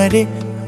हमारे